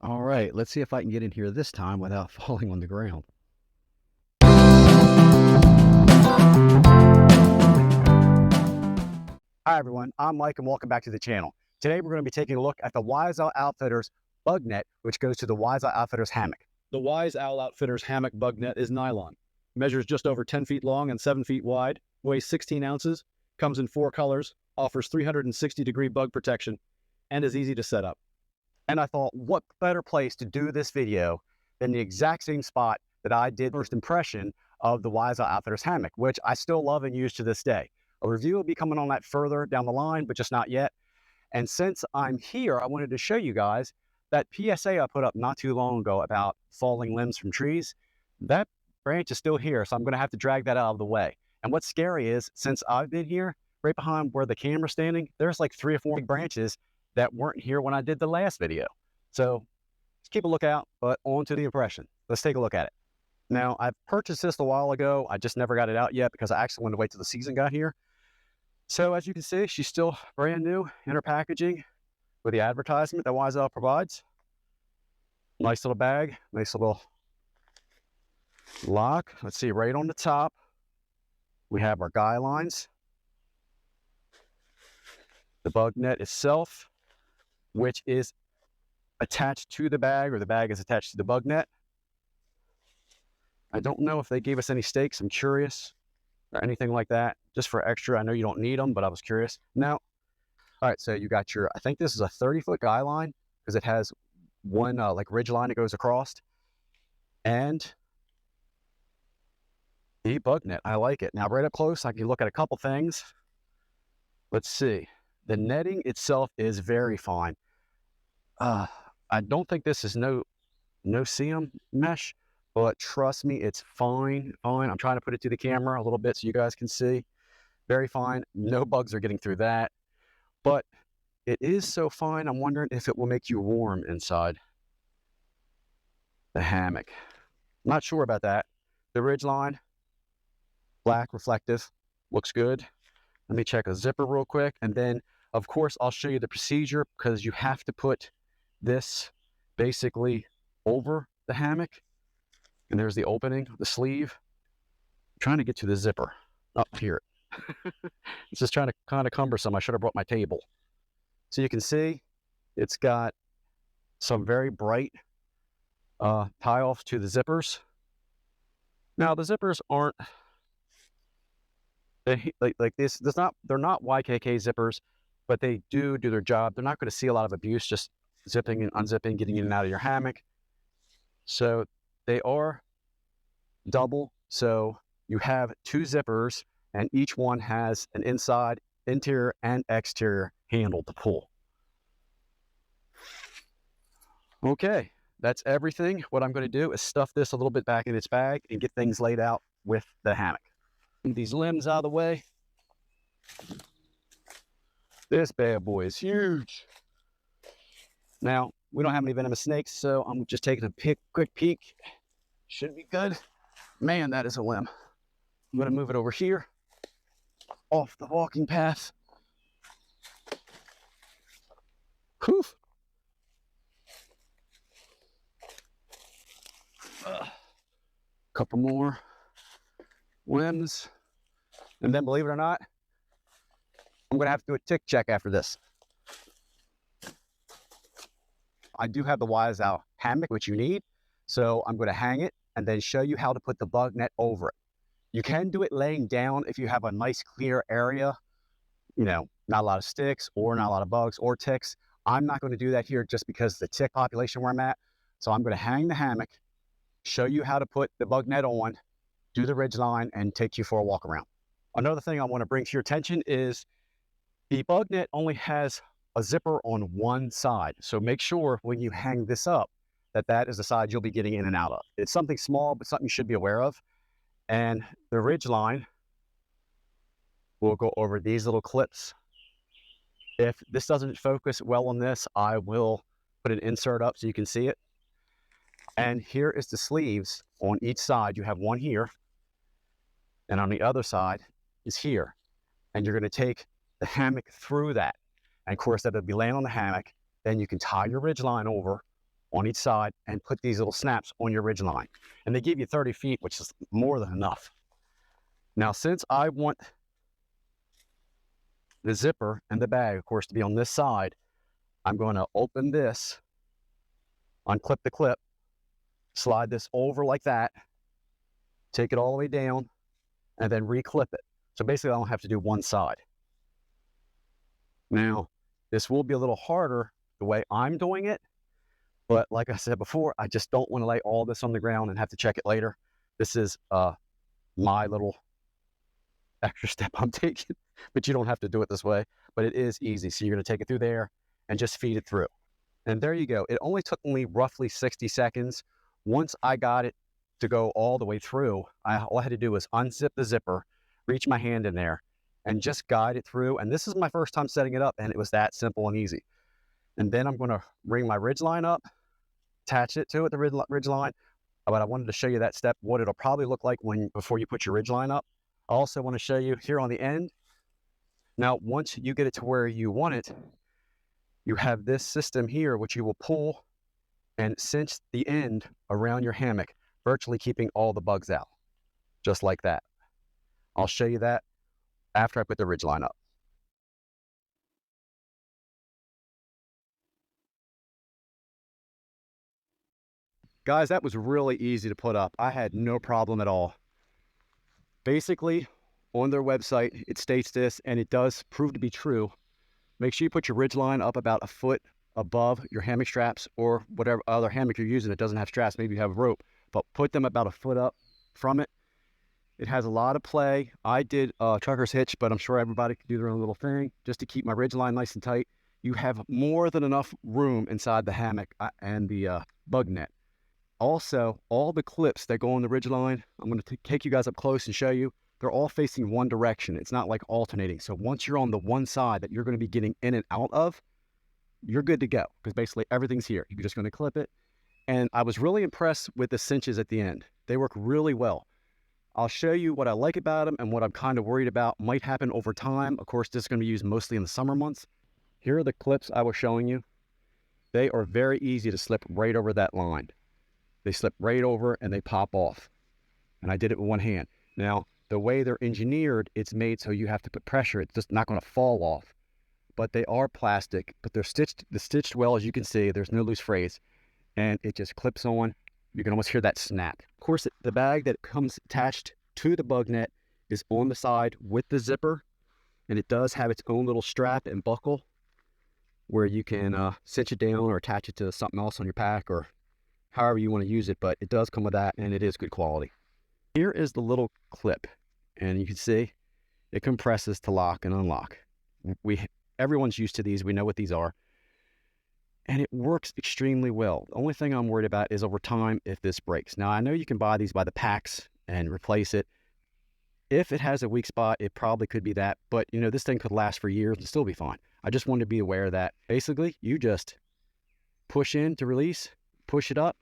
All right, let's see if I can get in here this time without falling on the ground. Hi everyone, I'm Mike and welcome back to the channel. Today we're going to be taking a look at the Wise Owl Outfitters bug net, which goes to the Wise Owl Outfitters hammock. The Wise Owl Outfitters hammock bug net is nylon, measures just over 10 feet long and 7 feet wide, weighs 16 ounces, comes in 4 colors, offers 360-degree bug protection, and is easy to set up. And I thought, what better place to do this video than the exact same spot that I did first impression of the Wise Owl Outfitters hammock, which I still love and use to this day. A review will be coming on that further down the line, but just not yet. And since I'm here, I wanted to show you guys that PSA I put up not too long ago about falling limbs from trees. That branch is still here, so I'm going to have to drag that out of the way. And what's scary is, since I've been here, right behind where the camera's standing, there's like 3 or 4 branches that weren't here when I did the last video. So just keep a lookout, but on to the impression. Let's take a look at it. Now, I purchased this a while ago. I just never got it out yet because I actually wanted to wait till the season got here. So as you can see, she's still brand new in her packaging with the advertisement that Wise Owl provides. Nice little bag, nice little lock. Let's see, right on the top, we have our guy lines. The bug net itself, which is attached to the bag, or the bag is attached to the bug net. I don't know if they gave us any stakes. I'm curious, or anything like that, just for extra. I know you don't need them, but I was curious. Now, all right, so you got your, I think this is a 30-foot guy line because it has one like ridge line that goes across, and the bug net. I like it. Now, right up close, I can look at a couple things. Let's see. The netting itself is very fine. I don't think this is no-seam mesh, but trust me, it's fine. I'm trying to put it to the camera a little bit so you guys can see. Very fine. No bugs are getting through that. But it is so fine, I'm wondering if it will make you warm inside the hammock. Not sure about that. The ridge line, black, reflective, looks good. Let me check a zipper real quick. And then, of course, I'll show you the procedure because you have to put this basically over the hammock. And there's the opening, the sleeve. I'm trying to get to the zipper up here. It's just kind of cumbersome. I should have brought my table. So you can see it's got some very bright tie-offs to the zippers. Now the zippers aren't like this. They're not YKK zippers, but they do their job. They're not going to see a lot of abuse just zipping and unzipping, getting in and out of your hammock. So they are double. So you have 2 zippers, and each one has an inside, interior, and exterior handle to pull. Okay, that's everything. What I'm going to do is stuff this a little bit back in its bag and get things laid out with the hammock. Move these limbs out of the way. This bad boy is huge. Now, we don't have any venomous snakes, so I'm just taking a quick peek. Should be good. Man, that is a limb. I'm going to move it over here, off the walking path. Whew. Couple more limbs. And then, believe it or not, I'm going to have to do a tick check after this. I do have the Wise Owl hammock, which you need. So I'm going to hang it and then show you how to put the bug net over it. You can do it laying down if you have a nice clear area, you know, not a lot of sticks or not a lot of bugs or ticks. I'm not going to do that here just because of the tick population where I'm at. So I'm going to hang the hammock, show you how to put the bug net on, do the ridge line, and take you for a walk around. Another thing I want to bring to your attention is the bug net only has a zipper on one side. So make sure when you hang this up that that is the side you'll be getting in and out of. It's something small, but something you should be aware of. And the ridge line will go over these little clips. If this doesn't focus well on this, I will put an insert up so you can see it. And here is the sleeves on each side. You have one here, and on the other side is here. And you're going to take the hammock through that. And of course, that'll be laying on the hammock. Then you can tie your ridge line over on each side and put these little snaps on your ridge line. And they give you 30 feet, which is more than enough. Now, since I want the zipper and the bag, of course, to be on this side, I'm going to open this, unclip the clip, slide this over like that, take it all the way down, and then reclip it. So basically, I don't have to do one side. Now, this will be a little harder the way I'm doing it, but like I said before, I just don't want to lay all this on the ground and have to check it later. This is my little extra step I'm taking, but you don't have to do it this way, but it is easy. So you're going to take it through there and just feed it through. And there you go. It only took me roughly 60 seconds. Once I got it to go all the way through, all I had to do was unzip the zipper, reach my hand in there, and just guide it through. And this is my first time setting it up, and it was that simple and easy. And then I'm going to bring my ridge line up, attach it to it, the ridge line. But I wanted to show you that step, what it'll probably look like before you put your ridge line up. I also want to show you here on the end. Now, once you get it to where you want it, you have this system here, which you will pull and cinch the end around your hammock, virtually keeping all the bugs out, just like that. I'll show you that after I put the ridge line up. Guys, that was really easy to put up. I had no problem at all. Basically, on their website, it states this, and it does prove to be true. Make sure you put your ridge line up about a foot above your hammock straps, or whatever other hammock you're using that doesn't have straps. Maybe you have a rope, but put them about a foot up from it. It has a lot of play. I did trucker's hitch, but I'm sure everybody can do their own little thing just to keep my ridge line nice and tight. You have more than enough room inside the hammock and the bug net. Also, all the clips that go on the ridge line, I'm going to take you guys up close and show you, they're all facing one direction. It's not like alternating. So once you're on the one side that you're going to be getting in and out of, you're good to go, because basically everything's here. You're just going to clip it. And I was really impressed with the cinches at the end. They work really well. I'll show you what I like about them and what I'm kind of worried about might happen over time. Of course, this is going to be used mostly in the summer months. Here are the clips I was showing you. They are very easy to slip right over that line. They slip right over and they pop off. And I did it with one hand. Now, the way they're engineered, it's made so you have to put pressure. It's just not going to fall off. But they are plastic, but they're stitched well, as you can see. There's no loose frays. And it just clips on. You can almost hear that snap. Of course, the bag that comes attached to the bug net is on the side with the zipper. And it does have its own little strap and buckle where you can cinch it down or attach it to something else on your pack or however you want to use it. But it does come with that, and it is good quality. Here is the little clip, and you can see it compresses to lock and unlock. Everyone's used to these. We know what these are. And it works extremely well. The only thing I'm worried about is over time if this breaks. Now, I know you can buy these by the packs and replace it. If it has a weak spot, it probably could be that. But, you know, this thing could last for years and still be fine. I just wanted to be aware of that. Basically, you just push in to release, push it up,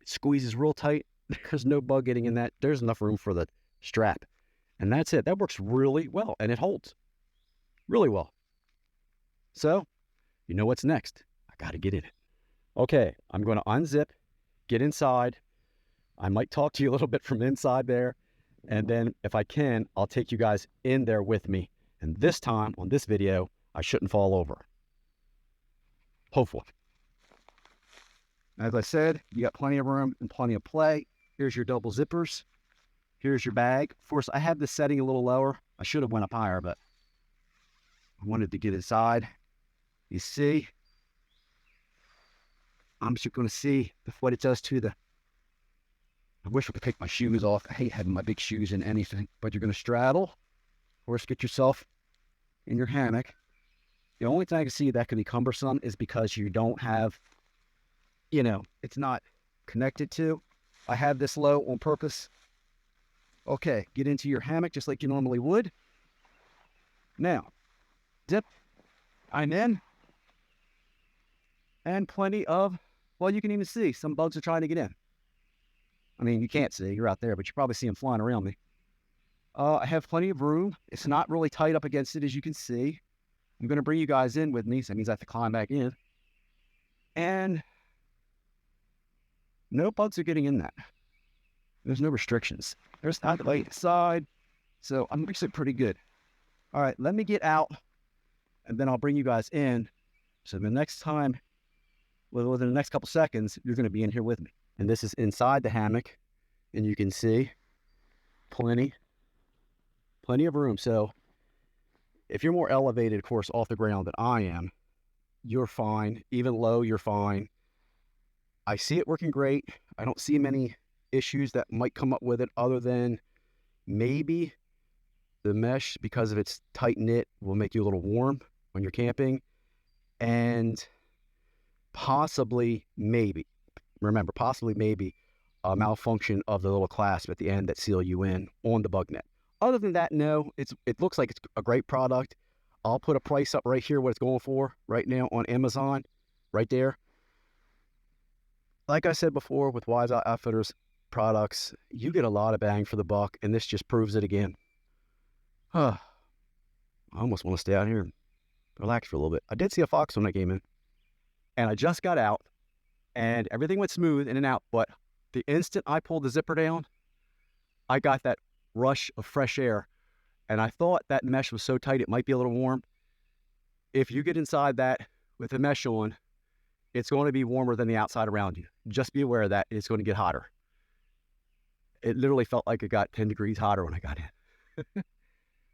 it squeezes real tight. There's no bug getting in that. There's enough room for the strap. And that's it. That works really well, and it holds really well. So, you know what's next. I got to get in it. Okay, I'm going to unzip, get inside. I might talk to you a little bit from inside there. And then if I can, I'll take you guys in there with me. And this time on this video, I shouldn't fall over. Hopefully. As I said, you got plenty of room and plenty of play. Here's your double zippers. Here's your bag. Of course, I have this setting a little lower. I should have went up higher, but I wanted to get inside. You see, I'm just going to see what it does to the... I wish I could take my shoes off. I hate having my big shoes in anything. But you're going to straddle. Of course, get yourself in your hammock. The only thing I can see that could be cumbersome is because you don't have, you know, it's not connected to. I have this low on purpose. Okay, get into your hammock just like you normally would. Now, dip. I'm in. And plenty of, well, you can even see some bugs are trying to get in. I mean, you can't see, you're out there, but you probably see them flying around me. I have plenty of room. It's not really tight up against it, as you can see. I'm going to bring you guys in with me, so that means I have to climb back in. And no bugs are getting in that. There's no restrictions. There's not the light side, so I'm actually pretty good. All right, let me get out, and then I'll bring you guys in. So the next time, within the next couple seconds, you're going to be in here with me. And this is inside the hammock, and you can see plenty of room. So if you're more elevated, of course, off the ground than I am, you're fine. Even low, you're fine. I see it working great. I don't see many issues that might come up with it other than maybe the mesh, because of its tight knit, will make you a little warm when you're camping. And possibly, maybe a malfunction of the little clasp at the end that seal you in on the bug net. Other than that, no, it looks like it's a great product. I'll put a price up right here, what it's going for right now on Amazon, right there. Like I said before, with Wise Out Outfitters products, you get a lot of bang for the buck, and this just proves it again. I almost want to stay out here and relax for a little bit. I did see a fox when I came in, and I just got out, and everything went smooth in and out, but the instant I pulled the zipper down, I got that rush of fresh air, and I thought that mesh was so tight it might be a little warm. If you get inside that with the mesh on, it's going to be warmer than the outside around you. Just be aware of that. It's going to get hotter. It literally felt like it got 10 degrees hotter when I got in.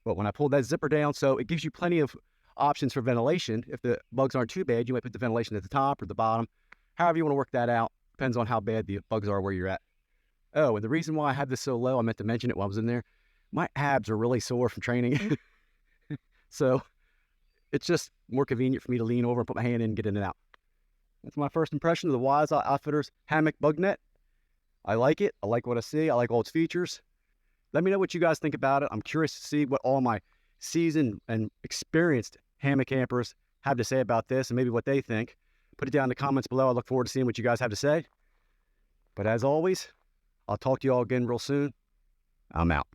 But when I pulled that zipper down, so it gives you plenty of options for ventilation. If the bugs aren't too bad, you might put the ventilation at the top or the bottom. However you want to work that out. Depends on how bad the bugs are where you're at. Oh, and the reason why I have this so low, I meant to mention it while I was in there, my abs are really sore from training. So it's just more convenient for me to lean over and put my hand in and get in and out. That's my first impression of the Wise Out Outfitters hammock bug net. I like it. I like what I see. I like all its features. Let me know what you guys think about it. I'm curious to see what all my seasoned and experienced hammock campers have to say about this and maybe what they think. Put it down in the comments below. I look forward to seeing what you guys have to say. But as always, I'll talk to you all again real soon. I'm out.